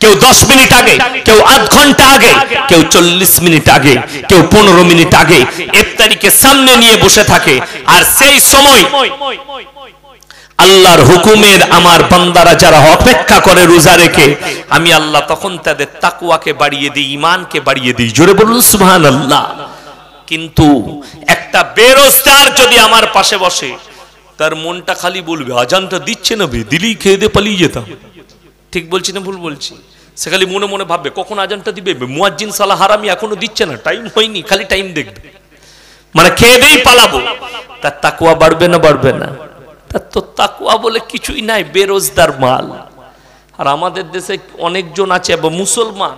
কেউ 10 মিনিট আগে, কেউ আধ ঘন্টা আগে, কেউ 40 মিনিট আগে, কেউ 15 মিনিট আগে ইফতারিকে সামনে নিয়ে বসে থাকে। আর সেই সময় আল্লাহর হুকুমের আমার বান্দারা যারা অপেক্ষা করে রোজা রেখে, আমি আল্লাহ তখন তাদের তাকওয়াকে বাড়িয়ে দিই, ঈমানকে বাড়িয়ে দিই। জোরে বলুন সুবহানাল্লাহ। কিন্তু একটা বেরোজগার যদি আমার পাশে বসে, তার মনটা খালি বলবে আজানটা দিচ্ছে না, দিলেই খেয়ে দিয়ে পালিয়ে যেতাম। ঠিক বলছি না ভুল বলছি? সে খালি মনে মনে ভাববে কখন আজানটা দিবে, মুয়াজ্জিন সালা হারামি এখনো দিচ্ছে না, টাইম হয়নি, খালি টাইম দেখবে, মানে খেয়ে দিয়েই পালাবো। তার তাকওয়া বাড়বে না বাড়বে না? তার তো তাকওয়া বলে কিছুই নাই, বেরোজগার মাল। আর আমাদের দেশে অনেকজন আছে মুসলমান,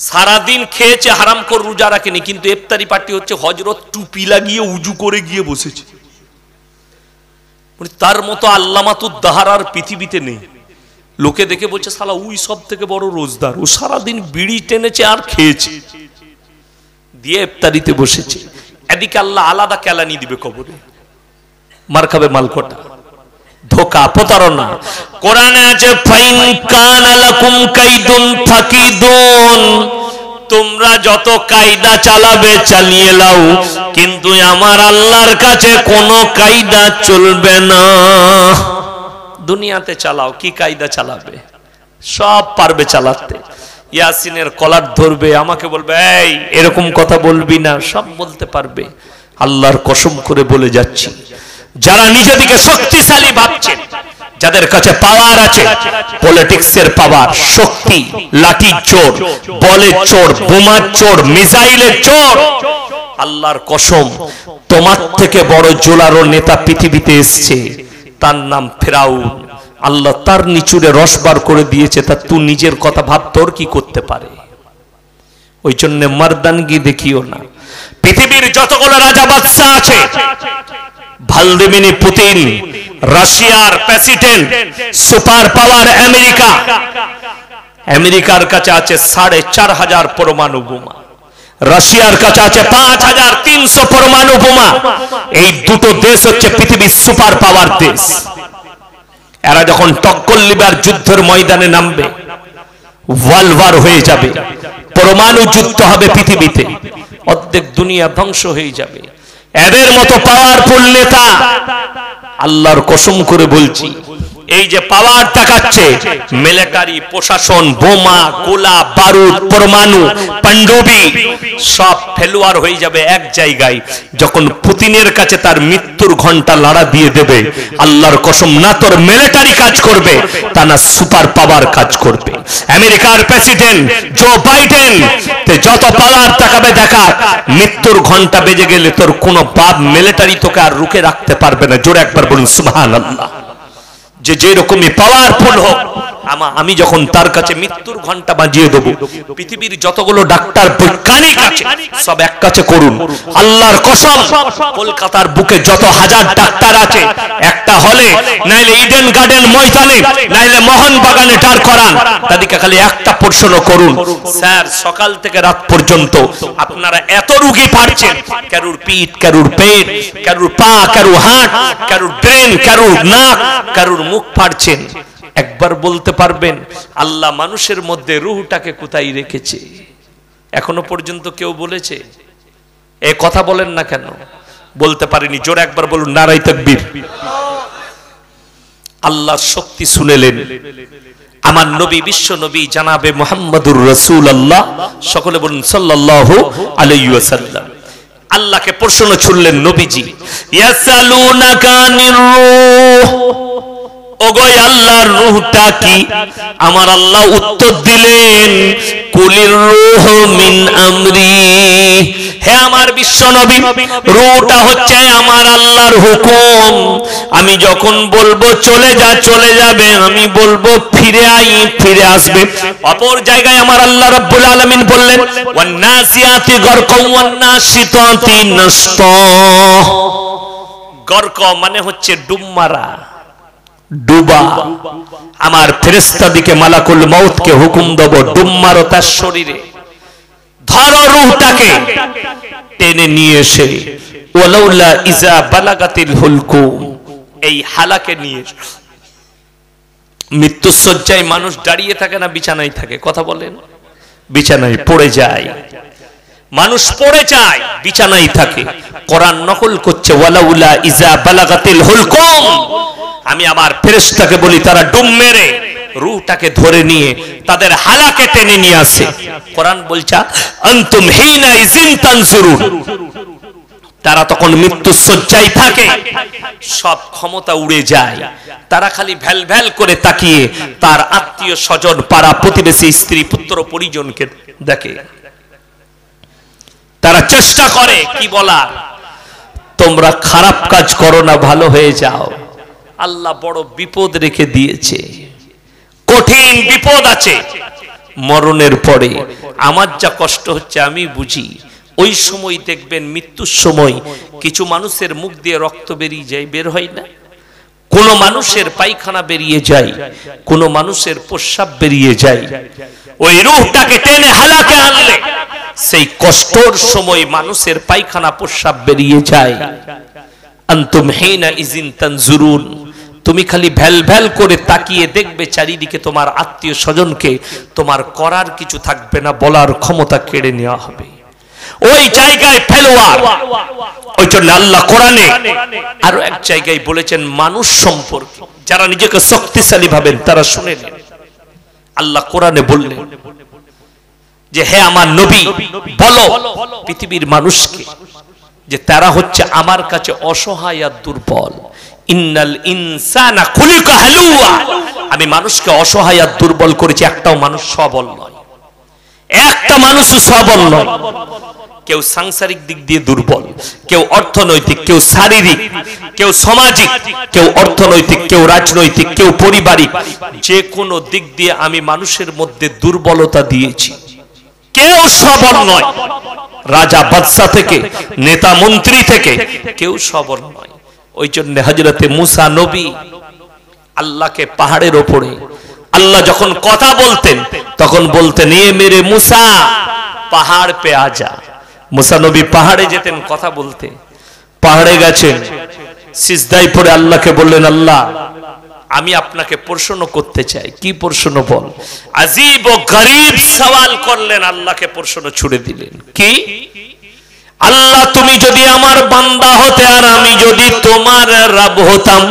সারাদিন খেয়েছে, হারাম করে রোজা রাখেনি, কিন্তু ইফতারি পার্টি হচ্ছে হযরত টুপি লাগিয়ে উজু করে গিয়ে বসেছে। তার মতো আল্লামাতুদ দাহারার পৃথিবীতে নেই। লোকে দেখে বলছে শালা ওই সব থেকে বড় রোজদার, ও সারাদিন বিড়ি টেনেছে আর খেয়েছে, দিয়ে ইফতারিতে বসেছে। এদিকে আল্লাহ আলাদা কেলানি দিবে কবরে, মার খাবে মালকোটা। ধোঁকা, প্রতারণা। কোরআনে আছে ফাইন কানা লাকুম কাইদুন ফাকিদুন, তোমরা যত কায়দা চালাবে চালিয়ে লাও, কিন্তু আমার আল্লাহর কাছে কোনো কায়দা চলবে না। দুনিয়াতে চালাও, কি কায়দা চালাবে? সব পারবে চালাতে। ইয়াসিনের কলার ধরবে, আমাকে বলবে এই এরকম কথা বলবি না, সব বলতে পারবে। আল্লাহর কসম করে বলে যাচ্ছি, যারা নিজেদিকে শক্তিশালী ভাবছেন, যাদের কাছে পাওয়ার আছে, পলিটিক্সের পাওয়ার, শক্তি, লাঠির চোর, বলের চোর, বোমার চোর, মিসাইলের চোর, আল্লাহর কসম তোমার থেকে বড় জোলারো নেতা পৃথিবীতে এসছে, তার নাম ফেরাউন। আল্লাহ তার নিচুরে রস বার করে দিয়েছে, তা তুই নিজের কথা ভাব, তোর কি করতে পারে? ওই জন্য মারদানগি দেখিও না। পৃথিবীর যতগুলো রাজা বাদশা আছে, ভ্লাদিমির পুতিন, রাশিয়ার প্রেসিডেন্ট, সুপার পাওয়ার আমেরিকা, আমেরিকার কাছে আছে 4500 পরমাণু বোমা, রাশিয়ার কাছে আছে 5300 পরমাণু বোমা। এই দুটো দেশ হচ্ছে পৃথিবীর সুপার পাওয়ার দেশ। এরা যখন টক্কর লিবার যুদ্ধের ময়দানে নামবে, ওয়ার্ল্ড ওয়ার হয়ে যাবে, পরমাণু যুদ্ধ হবে পৃথিবীতে, অর্ধেক দুনিয়া ধ্বংস হয়ে যাবে। এদের মতো পাওয়ারফুল নেতা, আল্লাহর কসম করে বলছি, এই যে পাওয়ার দেখাচ্ছে, মিলিটারি, প্রশাসন, বোমা, গোলা বারুদ, পরমাণু, পান্ডুবি সব ফেলুয়ার হয়ে যাবে এক জায়গায়। যখন পুতিনের কাছে তার মৃত্যুর ঘন্টা লাড়া দিয়ে দেবে, আল্লাহর কসম না তোর মিলিটারি কাজ করবে, তা না সুপার পাওয়ার কাজ করবে। আমেরিকার প্রেসিডেন্ট জো বাইডেন যত পাওয়ার দেখাবে দেখা, মৃত্যুর ঘন্টা বেজে গেলে তোর কোন বাপ মিলিটারি তোকে আর রুখে রাখতে পারবে না। জোরে একবার বলুন সুবহানাল্লাহ। যে যেরকমই পাওয়ারফুল হোক, আমি যখন তার কাছে মৃত্যুর ঘন্টা বাজিয়ে দেবো, পৃথিবীর যতগুলো ডাক্তার বৈজ্ঞানিক আছে সব এক কাছে করুন, আল্লাহর কসম কলকাতার বুকে যত হাজার ডাক্তার আছে, একটা হলে নাইলে ইডেন গার্ডেন ময়দানে, নাইলে মোহনবাগানে দাঁড় করান, তাদেরকে খালি একটা প্রশ্ন করুন, স্যার সকাল থেকে রাত পর্যন্ত আপনারা এত রোগী পাচ্ছেন, কারুর পিঠ, কারুর পেট, কারুর পা, কারুর হাত, কারুর ব্রেন, কারুর নাক, কারুর মুখ পাচ্ছেন, একবার বলতে পারবেন আল্লাহ মানুষের মধ্যে রূহটাকে কোথায় রেখেছে? এখনো পর্যন্ত কেউ বলেছে? এ কথা বলেন না কেন? বলতে পারেনি। জোরে একবার বলুন নারায়ে তাকবীর। আল্লাহর শক্তি শুনেলেন আমার নবী, বিশ্ব নবী জানাবে মুহাম্মদুর রাসূলুল্লাহ, সকলে বলুন সাল্লাল্লাহু আলাইহি ওয়াসাল্লাম। আল্লাহকে প্রশ্ন ছুড়লেন নবীজি, ইয়াসালুনাকা আনির রূহ, ওগো আল্লাহর রূহটা কি? আমার আল্লাহ উত্তর দিলেন, কুলির রূহ মিন আমরি, হে আমার বিশ্ব নবী, রূহটা হচ্ছে আমার আল্লাহর হুকুম। আমি যখন বলবো চলে যা, চলে যাবে, আমি বলবো ফিরে আই, ফিরে আসবে। অপর জায়গায় আমার আল্লাহ রাব্বুল আলামিন বললেন, ওয়ান নাসিয়াতি গরকা ওয়ান নাশিতাতি নাশতা। গরক মানে হচ্ছে ডুব মারা, ডুবা। আমার ফেরেশতা দিকে মালাকুল মউতকে হুকুম দেব, ডুব মারো তার শরীরে, ধরো রূহটাকে, টেনে নিয়ে এসে ওয়ালাউলা ইজা বালাগাতিল হুলকুম, এই হালাকে নিয়ে মৃত্যুর শয্যায় মানুষ দাঁড়িয়ে থাকে না বিছানায় থাকে? কথা বলেন। বিছানায় পড়ে যায়, মানুষ পড়ে যায়, বিছানায় থাকে। কোরআন নকল করছে, ওয়ালাউলা ইজা বালাগাতিল হুলকুম, আমি আমার ফেরেশতাকে বলি তারা ডুম মেরে রূহটাকে ধরে নিয়ে তাদের হালাকে টেনে নিয়ে আসে। কোরআন বলছে আনতুম হিনা ইজিন তানজুরুন, তারা তখন মৃত্যুর শয্যায় থাকে, সব ক্ষমতা উড়ে যায়, তারা খালি ভ্যাল ভ্যাল করে তাকিয়ে তার আত্মীয় স্বজন, পাড়া প্রতিবেশী, স্ত্রী পুত্র পরিজনকে দেখে। তারা চেষ্টা করে কি বলার, তোমরা খারাপ কাজ করো না, ভালো হয়ে যাও। আল্লাহ বড় বিপদ রেখে দিয়েছে, কঠিন বিপদ আছে মরণের পরে। আমার যা কষ্ট হচ্ছে আমি বুঝি। ওই সময় দেখবেন মৃত্যুর সময় কিছু মানুষের মুখ দিয়ে রক্ত বেরিয়ে যায়, বের হয় না। কোন মানুষের পায়খানা বেরিয়ে যায়, কোন মানুষের প্রস্রাব বেরিয়ে যায়। ওই রূহটাকে টেনে হালাকে আনলে সেই কষ্টর সময় মানুষের পায়খানা প্রস্রাব বেরিয়ে যায়। আনতুম হিনা ইজিন তানজুরুন, তুমি খালি ভ্যাল ভ্যাল করে তাকিয়ে দেখবে চারিদিকে তোমার আত্মীয় স্বজনকে, তোমার করার কিছু থাকবে না, বলার ক্ষমতা কেড়ে নেওয়া হবে। ওই জায়গায় ফেলোয়ার। ওই জন্য আল্লাহ কোরআনে আরো এক জায়গায় বলেছেন মানুষ সম্পর্কে, যারা নিজেকে শক্তিশালী ভাবেন তারা শুনে নেন। আল্লাহ কোরআনে বললেন যে হে আমার নবী বলো পৃথিবীর মানুষকে যে তারা হচ্ছে আমার কাছে অসহায় আর দুর্বল। ইন্নাল ইনসানা খুলিকা হালুয়া, আমি মানুষকে অসহায় আর দুর্বল করেছি। একটাও মানুষ সবল নয়, একটা মানুষ সবল নয়। কেউ সাংসারিক দিক দিয়ে দুর্বল, কেউ অর্থনৈতিক, কেউ শারীরিক, কেউ সামাজিক, কেউ অর্থনৈতিক, কেউ রাজনৈতিক, কেউ পারিবারিক। যে কোনো দিক দিয়ে আমি মানুষের মধ্যে দুর্বলতা দিয়েছি। কেউ সবল নয়, রাজা বাদশা থেকে নেতা মন্ত্রী থেকে কেউ সবল নয়। ওই জন্য হযরতে মুসা নবী আল্লাহকে পাহাড়ের ওপরে আল্লাহ যখন কথা বলতেন তখন বলতেন এ মেরে মুসা পাহাড় পে আজা। মুসা নবী পাহাড়ে যেতেন কথা বলতে। পাহাড়ে গেছেন, সিজদায় পড়ে আল্লাহকে বললেন আল্লাহ আমি আপনাকে প্রশ্ন করতে চাই। কি প্রশ্ন বল? আজীব ও গরীব সওয়াল করলেন, আল্লাহকে প্রশ্ন ছুড়ে দিলেন। কি? আল্লাহ তুমি যদি আমার বান্দা হতে আর আমি যদি তোমার রব হতাম,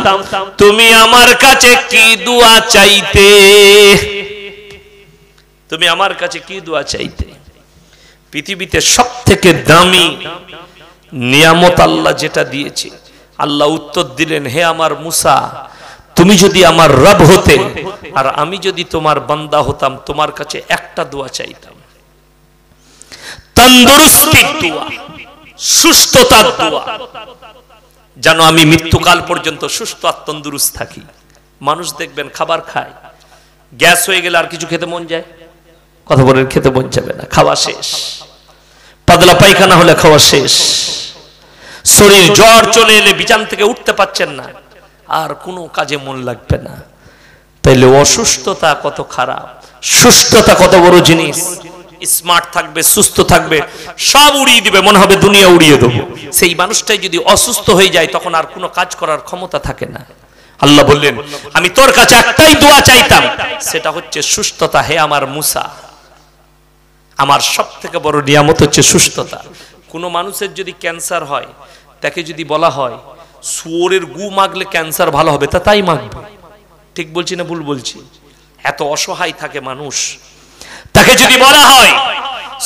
তুমি আমার কাছে কি দোয়া চাইতে? তুমি আমার কাছে কি দোয়া চাইতে? পৃথিবীতে সবথেকে দামি নিয়ামত আল্লাহ যেটা দিয়েছে, আল্লাহ উত্তর দিলেন হে আমার মুসা তুমি যদি আমার রব হতে আর আমি যদি তোমার বান্দা হতাম, তোমার কাছে একটা দোয়া চাইতাম, তন্দুরুস্তির দোয়া, সুস্থতার দোয়া, যেন আমি মৃত্যুকাল পর্যন্ত সুস্থ আর তন্দুরুস্ত থাকি। মানুষ দেখবেন খাবার খায়, গ্যাস হয়ে গেলে আর কিছু খেতে মন যায়? কথা বলেন, খেতে মন যাবে না, খাওয়া শেষ। পাতলা পায়খানা হলে খাওয়া শেষ। শরীর জ্বর চলে এলে বিছানা থেকে উঠতে পারছেন না, আর কোনো কাজে মন লাগবে না। তাইলে অসুস্থতা কত খারাপ, সুস্থতা কত বড় জিনিস। স্মার্ট থাকবে, সুস্থ থাকবে, সব উড়িয়ে দিবে, মনে হবে দুনিয়া উড়িয়ে দেবো। সেই মানুষটাই যদি অসুস্থ হয়ে যায় তখন আর কোনো কাজ করার ক্ষমতা থাকে না। আল্লাহ বললেন আমি তোর কাছে একটাই দোয়া চাইতাম, সেটা হচ্ছে সুস্থতা। হে আমার মুসা, আমার সব থেকে বড় নিয়ামত হচ্ছে সুস্থতা। কোনো মানুষের যদি ক্যান্সার হয়, তাকে যদি বলা হয় শুয়োরের গু মাগলে ক্যান্সার ভালো হবে, তা তাই মাগবে। ঠিক বলছি না ভুল বলছি? এত অসহায় থাকে মানুষ। তাকে যদি বলা হয়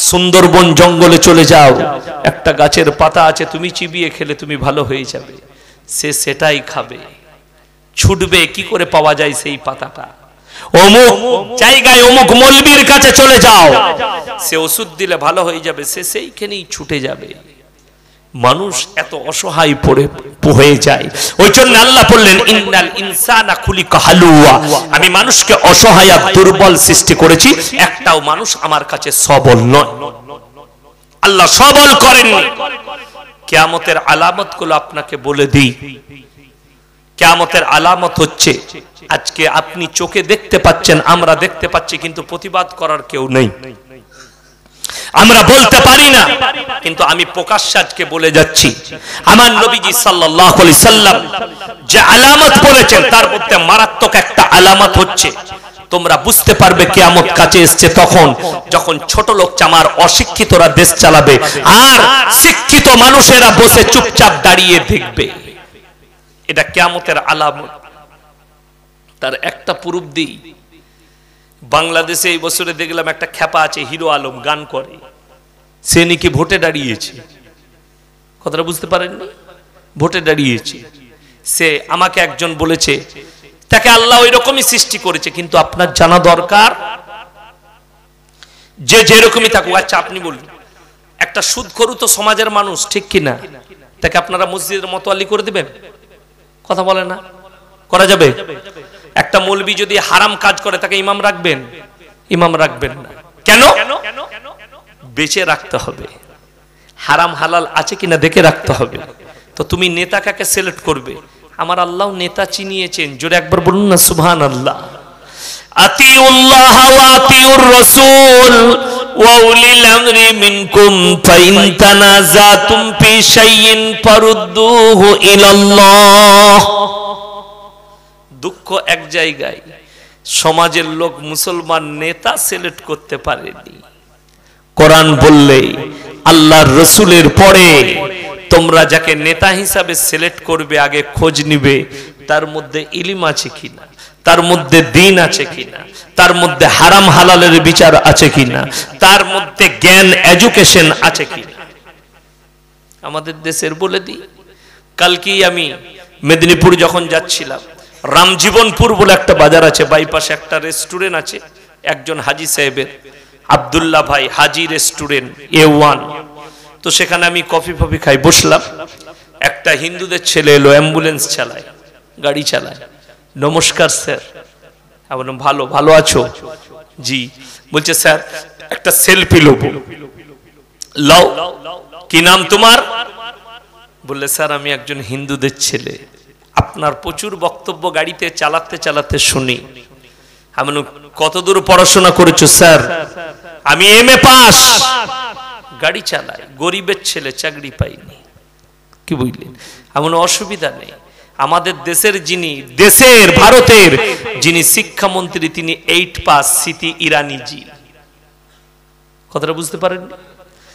সুন্দরবন জঙ্গলে চলে যাও, একটা গাছের পাতা আছে, তুমি চিবিয়ে খেলে তুমি ভালো হয়ে যাবে, সে সেটাই খাবে। ছুটবে কি করে পাওয়া যায় সেই পাতাটা। অমুক জায়গায় অমুক মলবির কাছে চলে যাও, সে ওষুধ দিলে ভালো হয়ে যাবে, সে সেইখানেই ছুটে যাবে। মানুষ এত অসহায় হয়ে যায়। ওই জন্য আল্লাহ বললেন ইন্নাল ইনসানা খুলিকা হালুয়া, আমি মানুষকে অসহায় আর দুর্বল সৃষ্টি করেছি, একটাও মানুষ আমার কাছে সবল নয়। আল্লাহ সবল করেননি। কিয়ামতের আলামতগুলো আপনাকে বলে দিই। কিয়ামতের আলামত হচ্ছে আজকে আপনি চোখে দেখতে পাচ্ছেন, আমরা দেখতে পাচ্ছি, কিন্তু প্রতিবাদ করার কেউ নেই। আমরা বলতে পারি না, কিন্তু আমি প্রকাশ্যে আজকে বলে যাচ্ছি, আমার নবীজি সাল্লাল্লাহু আলাইহি সাল্লাম যে আলামত বলেছেন তার মধ্যে মারাত্মক একটা আলামত হচ্ছে, তোমরা বুঝতে পারবে কিয়ামত কাছে এসেছে তখন যখন ছোট লোক চামার অশিক্ষিতরা দেশ চালাবে আর শিক্ষিত মানুষেরা বসে চুপচাপ দাঁড়িয়ে দেখবে। এটা কিয়ামতের আলামত। তার একটা প্রুফ দিই, বাংলাদেশে এই বছরে দেখলাম একটা খ্যাপা আছে হিরো আলম, গান করে, সে নাকি ভোটে দাঁড়িয়েছে। কথাটা বুঝতে পারেননি? ভোটে দাঁড়িয়েছে। সে আমাকে একজন বলেছে তাকে আল্লাহ ওই রকমই সৃষ্টি করেছে, কিন্তু আপনার জানা দরকার যে যেরকমই থাকুক। আচ্ছা আপনি বলুন, একটা সুদখোর তো সমাজের মানুষ, ঠিক কিনা? তাকে আপনারা মসজিদের মোতাল্লি করে দিবেন? কথা বলে না, করা যাবে? একটা মৌলবি যদি হারাম কাজ করে তাকে ইমাম রাখবেন? ইমাম রাখবেন না। কেন? বেঁচে রাখতে হবে, হারাম হালাল আছে কিনা দেখে রাখতে হবে। তো তুমি নেতা কাকে সিলেক্ট করবে? আমার আল্লাহ নেতা চিনিয়েছেন, জোরে একবার বলুন না সুবহানাল্লাহ। আতিউল্লাহ ওয়া আতিউর রাসূল ওয়া উলিল আমরি মিনকুম ফাইন তানাযাতুম ফি শাইইন ফারুদ্দুহু ইলাল্লাহ। দুঃখ এক জায়গায়, সমাজের লোক মুসলমান নেতা সিলেক্ট করতে পারেনি। কোরআন বললে আল্লাহর রাসূলের পরে তোমরা যাকে নেতা হিসাবে সিলেক্ট করবে আগে খোঁজ নিবে তার মধ্যে ইলম আছে কিনা, তার মধ্যে দ্বীন আছে কিনা, তার মধ্যে হারাম হালালের বিচার আছে কিনা, তার মধ্যে জ্ঞান এডুকেশন আছে কিনা। আমাদের দেশের বলে দিই, কালকে আমি মেদিনীপুর যখন যাচ্ছিলাম, রামজীবনপুর বলে একটা বাজার আছে, বাইপাসে একটা রেস্টুরেন্ট আছে, একজন হাজী সাহেবের, আব্দুল্লাহ ভাই হাজী রেস্টুরেন্ট A1। তো সেখানে আমি কফি ফফি খাই, বসলাম। একটা হিন্দুদের ছেলে এলো, অ্যাম্বুলেন্স চালায়, গাড়ি চালায়। নমস্কার স্যার। আমি বললাম ভালো, ভালো আছো? জি। বলছে স্যার একটা সেলফি লব। লাও। কি নাম তোমার? বললে স্যার আমি একজন হিন্দুদের ছেলে, আপনার প্রচুর বক্তব্য গাড়িতে চালাতে চালাতে শুনি। আমি কতদূর পড়াশোনা করেছো? স্যার আমি MA পাস। গাড়ি চালায়, গরিবের ছেলে, চাকরি পাইনি। কি বুঝলেন? এমন অসুবিধা নেই। আমাদের দেশের যিনি, দেশের ভারতের যিনি শিক্ষামন্ত্রী তিনি 8 পাস, স্মৃতি ইরানি জি। কথাটা বুঝতে পারেন?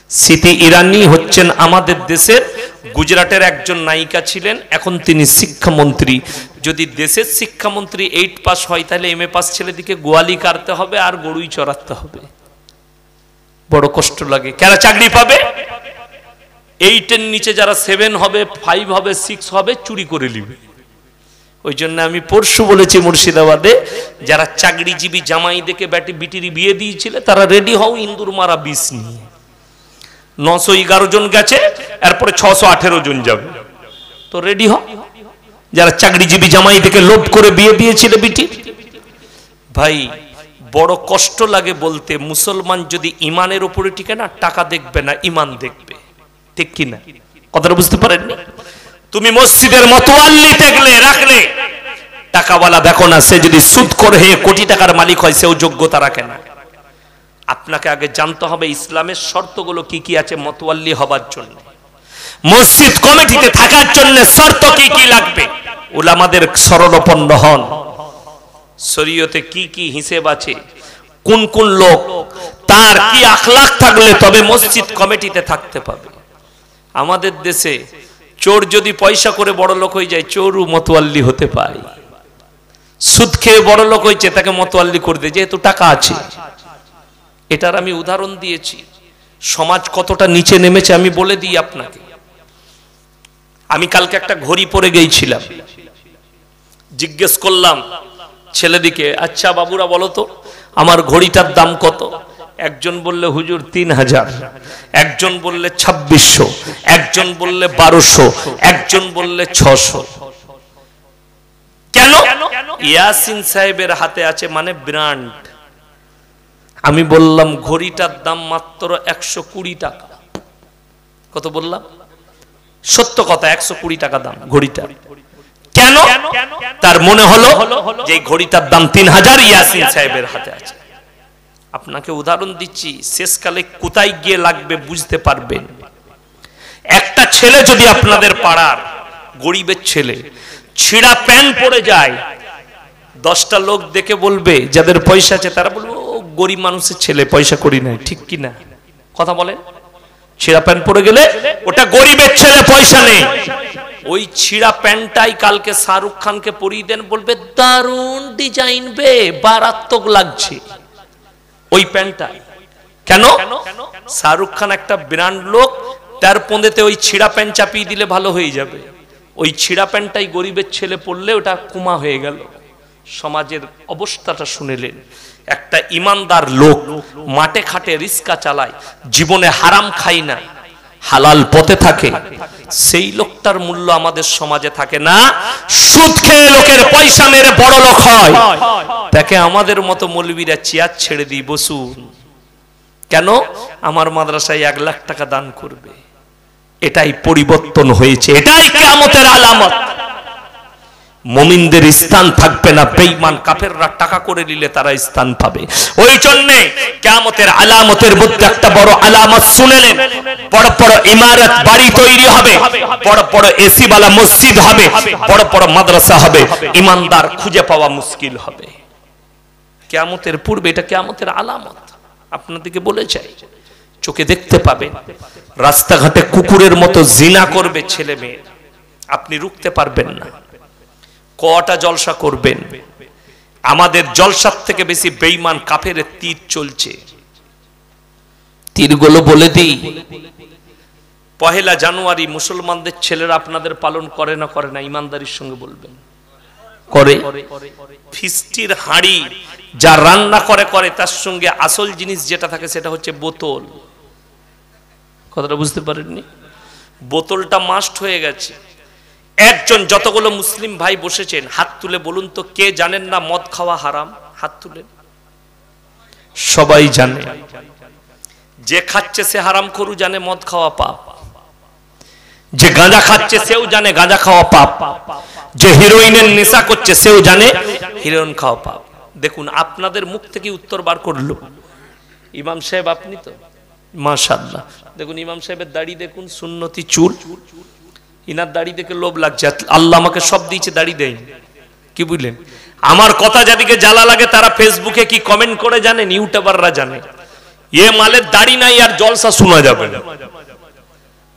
স্মৃতি ইরানি হচ্ছেন আমাদের দেশের, গুজরাটের একজন নায়িকা ছিলেন, এখন তিনি শিক্ষামন্ত্রী। যদি দেশের শিক্ষামন্ত্রী 8 পাস হয় তাহলে MA পাস ছেলেদিকে গোয়ালি কাটতে হবে আর গরুই চড়াতে হবে। বড় কষ্ট লাগে। কারা চাকরি পাবে? 8 এর নিচে যারা 7 হবে, 5 হবে, 6 হবে, চুরি করে নিবে। ওই জন্য আমি পরশু বলেছি মুর্শিদাবাদে, যারা চাকরিজীবী জামাই দেখে বিটির বিয়ে দিয়েছিল তারা রেডি হও ইন্দুর মারা 20 নিয়ে। 911 জন গেছে, এরপরে 618 জন যাবে, তো রেডি হও। যারা চাকরিজীবী জামাই দেখে লোভ করে বিয়ে দিয়েছিল বিটি। ভাই বড় কষ্ট লাগে বলতে, মুসলমান যদি ইমানের উপরে টিকে না, টাকা দেখবে না, ইমান দেখবে, ঠিক কিনা? কথাটা বুঝতে পারেননি? তুমি মসজিদের মোতাল্লি দেখলে রাখলে, টাকাওয়ালা দেখো না, সে যদি সুদখোর হয়ে কোটি টাকার মালিক হয় সেও যোগ্যতা রাখে না। আপনাকে আগে জানতে হবে ইসলামের শর্তগুলো কি কি আছে মোতাল্লি হবার জন্য, মসজিদ কমিটিতে থাকার জন্য শর্ত কি কি লাগবে, উলামাদের শরণাপন্ন হন। শরীয়তে কি কি হিসেব আছে, কোন কোন লোক তার কি আখলাক থাকলে তবে মসজিদ কমিটিতে থাকতে পাবে। আমাদের দেশে চোর যদি পয়সা করে বড় লোক হয়ে যায়, চোরও মোতাল্লি হতে পারে। সুদ খেয়ে বড় লোক হয়েছে, তাকে মোতাল্লি করে দেয় যেহেতু টাকা আছে। এটার আমি উদাহরণ দিয়েছি। সমাজ কতটা নিচে নেমেছে আমি বলে দিই আপনাকে। আমি কালকে একটা ঘড়ি পরে গিয়েছিলাম, জিজ্ঞেস করলাম ছেলেদিকে, আচ্ছা বাবুরা বলো তো আমার ঘড়িটার দাম কত? একজন বললে হুজুর 3000, একজন বললে 2600, একজন বললে 1200, একজন বললে 600। কেন? ইয়াসিন সাহেবের হাতে আছে মানে ব্র্যান্ড। আমি বললাম ঘড়িটার দাম মাত্র 120 টাকা। কত বললাম? সত্য কথা, 120 টাকা দাম ঘড়িটা। কেন? তার মনে হলো যে ঘড়িটার দাম 3000, ইয়াসিন সাহেবের হাতে আছে। আপনাকে উদাহরণ দিচ্ছি, শেষকালে কোথায় গিয়ে লাগবে বুঝতে পারবেন। একটা ছেলে যদি আপনাদের পাড়ার গরিবের ছেলে ছিঁড়া প্যান্ট পরে যায়, 10টা লোক দেখে বলবে, যাদের পয়সা আছে তারা বলবে ও গরিব মানুষের ছেলে, পয়সা করি নাই, ঠিক কি না? কথা বলেন। ছিঁড়া প্যান্ট পরে গেলে ওটা গরিবের ছেলে, পয়সা নেই। ওই ছিঁড়া প্যান্টটাই কালকে শাহরুখ খানকে পরিয়ে দেন, বলবে দারুণ ডিজাইন বে, মারাত্মক লাগছে ওই প্যান্টটা। কেন? শাহরুখ খান একটা ব্র্যান্ড লোক, তার পন্দেতে ওই ছিঁড়া প্যান্ট চাপিয়ে দিলে ভালো হয়ে যাবে। ওই ছিঁড়া প্যান্টটাই গরিবের ছেলে পরলে ওটা কুমা হয়ে গেল। সমাজের অবস্থাটা শুনেলেন। একটা ইমানদার লোক মাঠে খাটে রিস্কা চালায়, জীবনে হারাম খাই না, হালাল পথে থাকে, সেই লোকটার মূল্য আমাদের সমাজে থাকে না। সুদ খেয়ে লোকের পয়সা মেরে বড় লোক হয়, তাকে আমাদের মতো মৌলবীরা চেয়ার ছেড়ে দিয়ে বসুন। কেন? আমার মাদ্রাসায় 1 লাখ টাকা দান করবে। এটাই পরিবর্তন হয়েছে, এটাই কিয়ামতের আলামত। মুমিনদের স্থান থাকবে না, বেঈমান কাফেররা টাকা করে নিলে তারা স্থান পাবে। ওই জন্য কিয়ামতের আলামতের মধ্যে একটা বড় আলামত শুনেলেন, বড় বড় ইমারত বাড়ি তৈরি হবে, বড় বড় এসি वाला মসজিদ হবে, বড় বড় মাদ্রাসা হবে, ইমানদার খুঁজে পাওয়া মুশকিল হবে। কিয়ামতের পূর্বে এটা কিয়ামতের আলামত। আপনাদেরকে বলে চাই, চোখে দেখতে পাবেন। রাস্তাঘাটে কুকুরের মতো জিনা করবে ছেলে মেয়ে, আপনি রুখতে পারবেন না। কটা জলসা করবেন? আমাদের জলসার থেকে বেশি বেঈমান কাফেরের তীর চলছে। তীরগুলো বলে দিই, 1 জানুয়ারি মুসলমানদের ছেলেরা আপনাদের পালন করে না করে না? ইমানদারির সঙ্গে বলবেন করে। ফিস্টির হাঁড়ি যা রান্না করে করে, তার সঙ্গে আসল জিনিস যেটা থাকে সেটা হচ্ছে বোতল। কথাটা বুঝতে পারেননি? বোতলটা মাস্ট হয়ে গেছে। একজন, যতগুলো মুসলিম ভাই বসেছেন হাত তুলে বলুন তো, কে জানেন না মদ খাওয়া হারাম? হাত তুলে। সবাই জানে। যে খাচ্ছে সে হারামখোর জানে মদ খাওয়া পাপ। যে গাঁজা খাচ্ছে সেও জানে গাঁজা খাওয়া পাপ। যে হিরোইনের নেশা করছে সেও জানে হিরোইন খাওয়া পাপ। দেখুন আপনাদের মুখ থেকে উত্তর বার করলো ইমাম সাহেব, আপনি তো মাশাআল্লাহ। দেখুন ইমাম সাহেবের দাড়ি দেখুন, সুন্নতি চুল। ইনার দাড়ি দেখে লোভ লাগছে, আল্লাহ আমাকে সব দিয়েছে, দাড়ি দেয়নি। কি বুঝলেন? আমার কথা যাদেরকে জ্বালা লাগে তারা ফেসবুকে কি কমেন্ট করে জানেন? ইউটিউবাররা জানে। এ মালের দাড়ি নাই আর জলসা শোনা যাবে না।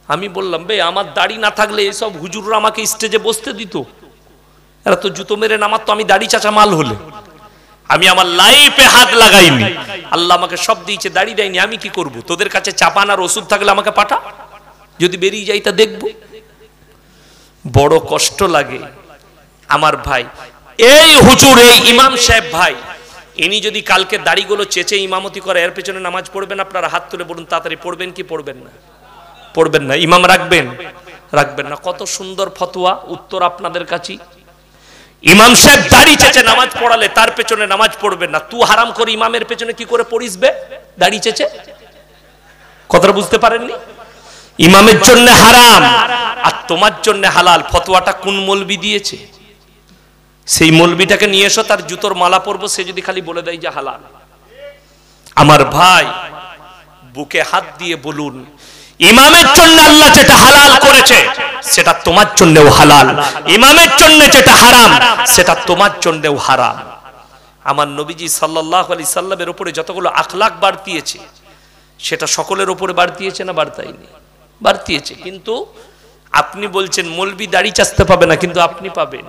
আমি বললাম বে, আমার দাড়ি না থাকলে এসব হুজুররা আমাকে স্টেজে বসতে দিত? এরা তো জুতো মেরে নামাতো, আমি দাড়ি চাচা মাল হলে। আমি আমার লাইফে হাত লাগাইনি, আল্লাহ আমাকে সব দিয়েছে, দাড়ি দেয়নি। আমি কি করব? তোদের কাছে চাপান আর ওষুধ থাকলে আমাকে পাঠা, যদি বেরিয়ে যাই তা দেখবো। বড় কষ্ট লাগে আমার ভাই। এই হুজুর, এই ইমাম সাহেব ভাই, ইনি যদি কালকে দাড়িগুলো চেঁচে ইমামতি করে, এর পেছনে নামাজ পড়বেন? আপনারা হাত তুলে বলুন তাড়াতাড়ি, পড়বেন কি পড়বেন না? পড়বেন না। ইমাম রাখবেন? রাখবেন না। কত সুন্দর ফতোয়া, উত্তর আপনাদের কাছে। ইমাম সাহেব দাড়ি চেঁচে নামাজ পড়ালে তার পেছনে নামাজ পড়বেন না। তুই হারাম করে ইমামের পেছনে কি করে পড়িস বে দাড়ি চেঁচে? কথাটা বুঝতে পারেননি? ইমামের জন্য হারাম আর তোমার জন্য হালাল। ফতোয়াটা কোন মৌলবি দিয়েছে? সেই মৌলবিটাকে নিয়ে এসো, তার জুতোর মালা পরবো, সে যদি খালি বলে দেয় যে হালাল। আমার ভাই, বুকে হাত দিয়ে বলুন, ইমামের জন্য আল্লাহ যেটা হালাল করেছে সেটা তোমার জন্যও হালাল, ইমামের জন্য যেটা হারাম সেটা তোমার জন্যও হারাম। আমার নবীজি সাল্লাল্লাহু আলাইহি সাল্লামের উপরে যতগুলো আখলাক বাড়তিয়েছে সেটা সকলের উপরে বাড়তিয়েছে না বাড়তায়নি? বাড়তিয়েছে। কিন্তু আপনি বলছেন মৌলবি দাড়ি চাচতে পাবে না, কিন্তু আপনি পাবেন।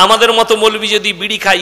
আমাদের মতো মৌলবি যদি বিড়ি খায়